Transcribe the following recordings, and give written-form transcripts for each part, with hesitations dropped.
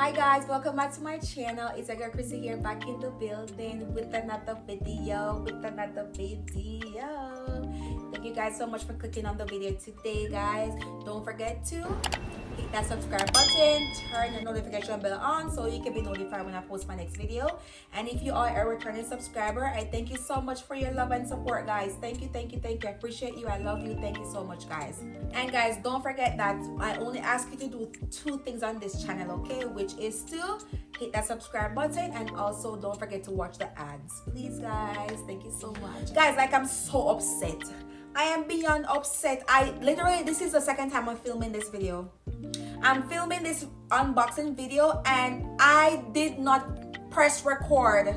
Hi guys, welcome back to my channel. It's your girl Chrissy here, back in the building with another video. Thank you guys so much for clicking on the video today, guys. Don't forget to hit that subscribe button, turn the notification bell on so you can be notified when I post my next video. And if you are a returning subscriber, I thank you so much for your love and support, guys. Thank you. I appreciate you. I love you. Thank you so much, guys. And guys, don't forget that I only ask you to do 2 things on this channel, okay? Which is to hit that subscribe button and also don't forget to watch the ads. Please, guys. Thank you so much. Guys, like, I'm so upset. I am beyond upset. This is the second time I'm filming this video. I'm filming this unboxing video and I did not press record.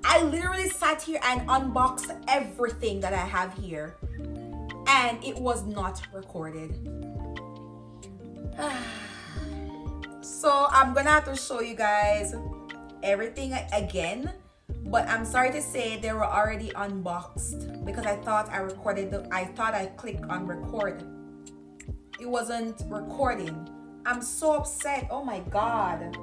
I literally sat here and unboxed everything that I have here and it was not recorded. So I'm gonna have to show you guys everything again, but I'm sorry to say they were already unboxed because I thought I recorded I thought I clicked on record. It wasn't recording. I'm so upset. Oh my god.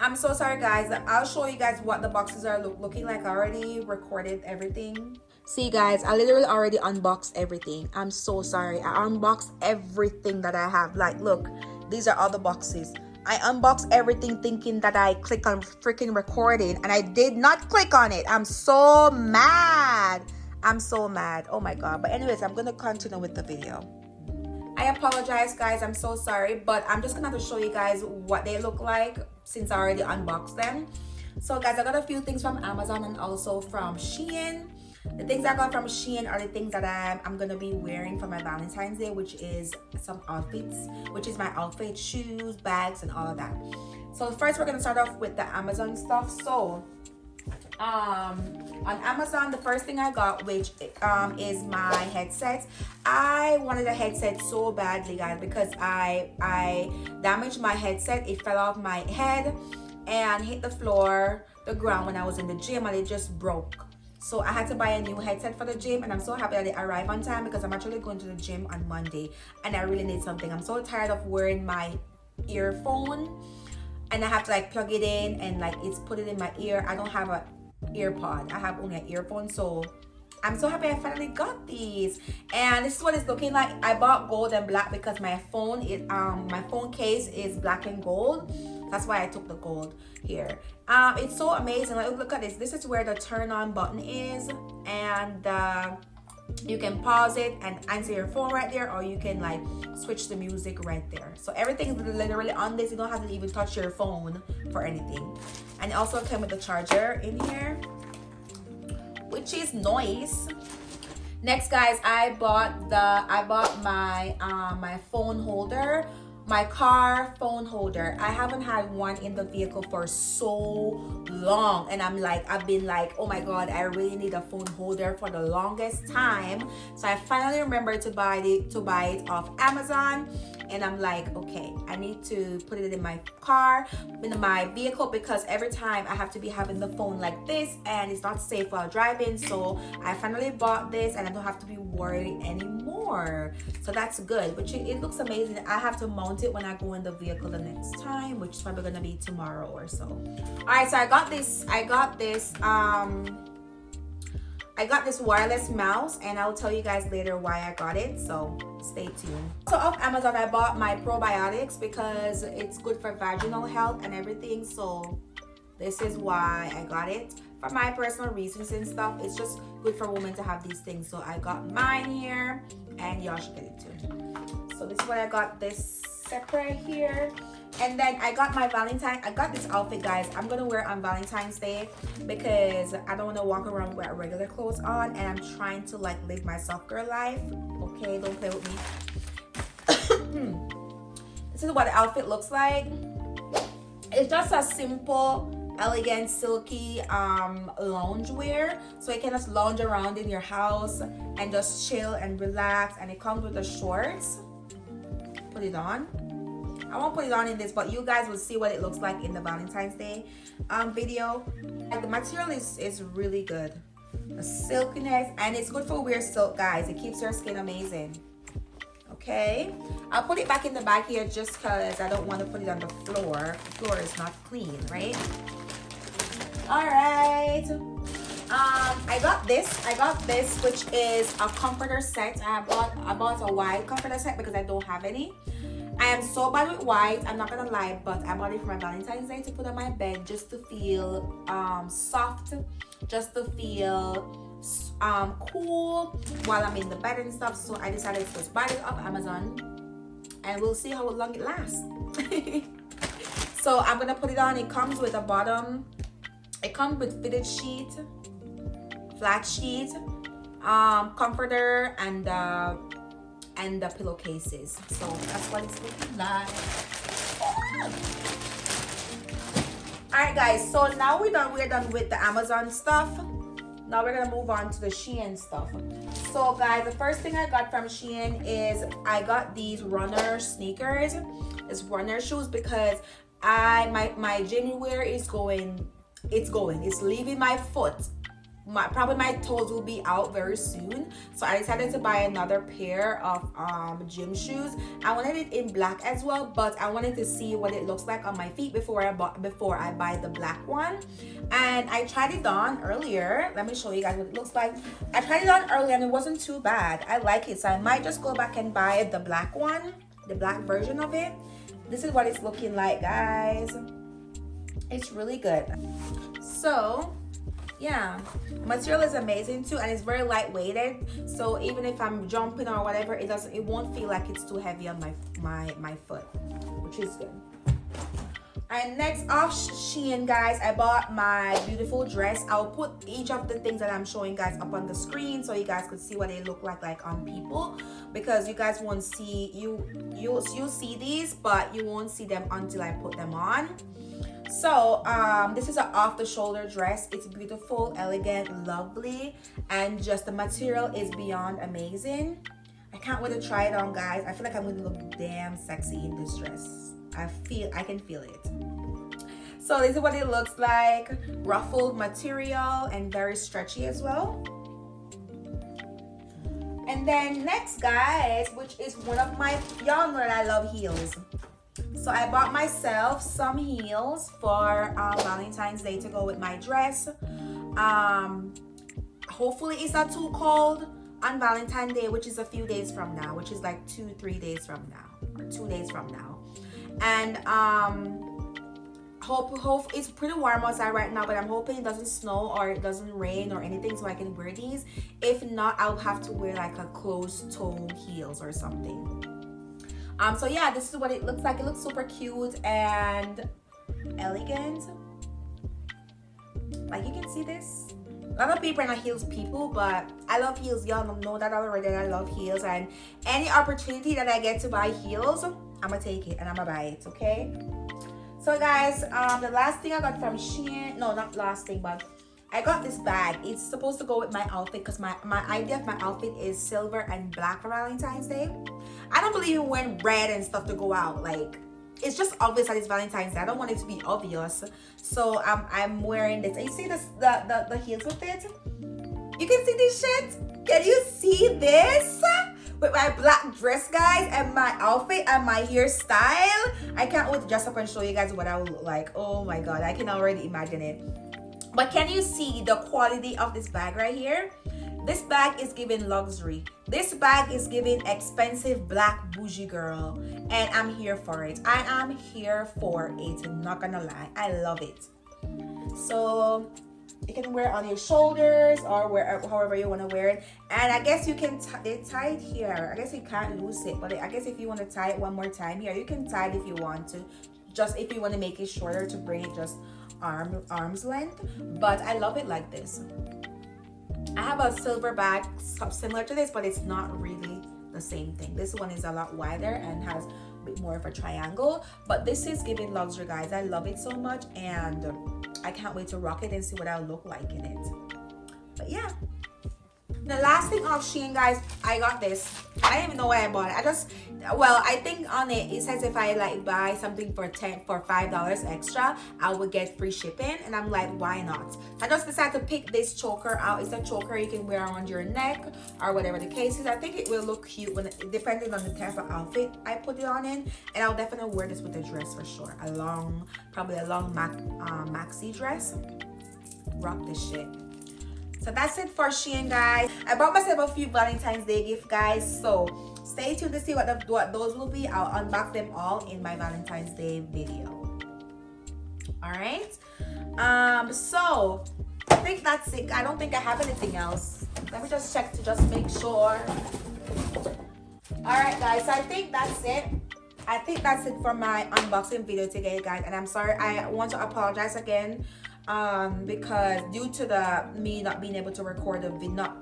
I'm so sorry, guys. I'll show you guys what the boxes are looking like. I already recorded everything. See, guys, I literally already unboxed everything. I'm so sorry. I unboxed everything that I have. Like, look, these are all the boxes. I unboxed everything thinking that I click on freaking recording and I did not click on it. I'm so mad. I'm so mad. Oh my god. But anyways, I'm gonna continue with the video. I apologize, guys. I'm so sorry, but I'm just gonna have to show you guys what they look like since I already unboxed them. So guys, I got a few things from Amazon and also from Shein. The things I got from Shein are the things that I'm gonna be wearing for my Valentine's Day, which is some outfits, which is my outfit, shoes, bags, and all of that. So first we're gonna start off with the Amazon stuff. So on Amazon, the first thing I got, which is my headset. I wanted a headset so badly, guys, because I damaged my headset. It fell off my head and hit the ground when I was in the gym, and it just broke. So I had to buy a new headset for the gym, and I'm so happy that it arrived on time because I'm actually going to the gym on Monday and I really need something. I'm so tired of wearing my earphone and I have to like plug it in and like it's put it in my ear. I don't have a earpod. I have only an earphone. So I'm so happy I finally got these, and this is what it's looking like. I bought gold and black because my phone my phone case is black and gold. That's why I took the gold here. It's so amazing. Like, look at this. This is where the turn on button is, and you can pause it and answer your phone right there, or you can like switch the music right there. So everything is literally on this. You don't have to even touch your phone for anything. And it also came with the charger in here, which is nice. Next, guys, I bought my my phone holder, my car phone holder. I haven't had one in the vehicle for so long, and I've been like, oh my god, I really need a phone holder for the longest time. So I finally remembered to buy it off Amazon, and I'm like, okay, I need to put it in my car, in my vehicle, because every time I have to be having the phone like this and it's not safe while driving. So I finally bought this and I don't have to be worried anymore. So that's good, but it looks amazing. I have to mount it when I go in the vehicle the next time, which is probably gonna be tomorrow or so. All right, so I got this wireless mouse, and I'll tell you guys later why I got it, so stay tuned. So off Amazon, I bought my probiotics because it's good for vaginal health and everything. So this is why I got it, for my personal reasons and stuff. It's just good for women to have these things. So I got mine here, and y'all should get it too. So this is what I got, this separate here. And then I got my Valentine. I got this outfit, guys. I'm gonna wear it on Valentine's Day because I don't want to walk around with regular clothes on, and I'm trying to like live my soft girl life. Okay, don't play with me. This is what the outfit looks like. It's just a simple, elegant, silky lounge wear, so you can just lounge around in your house and just chill and relax. And it comes with the shorts. Put it on. I won't put it on in this, but you guys will see what it looks like in the Valentine's Day video. And the material is really good. The silkiness, and it's good for wear silk, guys. It keeps your skin amazing. Okay, I'll put it back in the bag here just because I don't want to put it on the floor. The floor is not clean, right? All right. I got this, which is a comforter set. I bought a white comforter set because I don't have any. I am so bad with white, I'm not gonna lie, but I bought it for my Valentine's Day to put on my bed just to feel soft, just to feel cool while I'm in the bed and stuff. So I decided to just buy it off Amazon and we'll see how long it lasts. So I'm gonna put it on. It comes with a bottom, it comes with fitted sheet, flat sheet, comforter, and the pillowcases. So that's what it's looking like. Alright guys, so now we're done with the Amazon stuff. Now we're gonna move on to the Shein stuff. So guys, the first thing I got from Shein is I got these runner sneakers. It's runner shoes because my gym wear is it's leaving my foot. Probably my toes will be out very soon, so I decided to buy another pair of gym shoes. I wanted it in black as well, but I wanted to see what it looks like on my feet before I buy the black one. And I tried it on earlier. Let me show you guys what it looks like. I tried it on earlier and it wasn't too bad. I like it, so I might just go back and buy the black one, the black version of it. This is what it's looking like, guys. It's really good. So yeah, material is amazing too, and it's very lightweighted, so even if I'm jumping or whatever, it won't feel like it's too heavy on my foot, which is good. And next off Shein, guys, I bought my beautiful dress. I'll put each of the things that I'm showing guys up on the screen so you guys could see what they look like on people, because you guys won't see, you'll see these, but you won't see them until I put them on. So this is an off-the-shoulder dress. It's beautiful, elegant, lovely, and just the material is beyond amazing. I can't wait to try it on, guys. I feel like I'm going to look damn sexy in this dress. I can feel it. So this is what it looks like. Ruffled material and very stretchy as well. And then next, guys, which is one of my, y'all know that I love heels. So I bought myself some heels for Valentine's Day to go with my dress. Hopefully it's not too cold on Valentine's Day, which is a few days from now, which is like 2-3 days from now, or 2 days from now. And hope it's pretty warm outside right now, but I'm hoping it doesn't snow or it doesn't rain or anything so I can wear these. If not, I'll have to wear like a closed toe heels or something. So yeah, this is what it looks like. It looks super cute and elegant. Like, you can see this. A lot of people are not heels people, but I love heels. Y'all know that already. I love heels, and any opportunity that I get to buy heels, I'm gonna take it and I'm gonna buy it. Okay. So guys, the last thing I got from Shein, no, not last thing, but I got this bag. It's supposed to go with my outfit because my idea of my outfit is silver and black for Valentine's Day. I don't believe in wearing red and stuff to go out. Like, it's just obvious that it's Valentine's Day. I don't want it to be obvious. So I'm wearing this. And you see this, the heels with it? You can see this shit? Can you see this? With my black dress, guys, and my outfit and my hairstyle. I can't wait to dress up and show you guys what I will look like. Oh my god, I can already imagine it. But can you see the quality of this bag right here? This bag is giving luxury. This bag is giving expensive black bougie girl. And I'm here for it. I am here for it. I'm not gonna lie. I love it. So you can wear it on your shoulders or wherever, however you want to wear it. And I guess you can tie it here. I guess you can't lose it. But I guess if you want to tie it one more time here, you can tie it if you want to. Just if you want to make it shorter to bring it just arm's length. But I love it like this. I have a silver bag similar to this, but it's not really the same thing. This one is a lot wider and has a bit more of a triangle, but this is giving luxury, guys. I love it so much, and I can't wait to rock it and see what I'll look like in it. But yeah, The last thing off Shein, guys, I got this. I don't even know why I bought it. I think on it says if I like buy something for $5 extra, I would get free shipping, and I'm like, why not? I just decided to pick this choker out. It's a choker you can wear around your neck or whatever the case is. I think it will look cute depending on the type of outfit I put it on in, and I'll definitely wear this with a dress for sure. Probably a long maxi dress. Rock this shit. So that's it for Shein, guys. I bought myself a few Valentine's Day gifts, guys. So stay tuned to see what those will be. I'll unbox them all in my Valentine's Day video. All right. So I think that's it. I don't think I have anything else. Let me just check to just make sure. All right, guys. So I think that's it. I think that's it for my unboxing video today, guys. And I'm sorry. I want to apologize again. Because due to me not being able to record the video,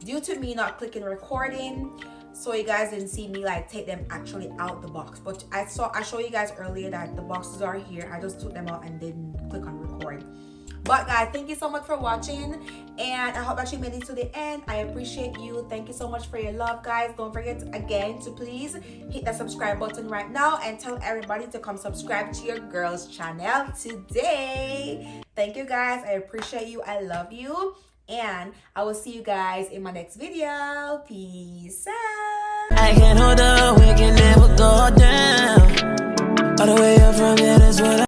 due to me not clicking recording, so you guys didn't see me like take them actually out the box. But I showed you guys earlier that the boxes are here. I just took them out and didn't click on record. But guys, thank you so much for watching, and I hope that you made it to the end. I appreciate you. Thank you so much for your love, guys. Don't forget again to please hit that subscribe button right now and tell everybody to come subscribe to your girl's channel today. Thank you, guys. I appreciate you. I love you, and I will see you guys in my next video. Peace out. I can't hold up, we can never go down. All the way up from here, that's what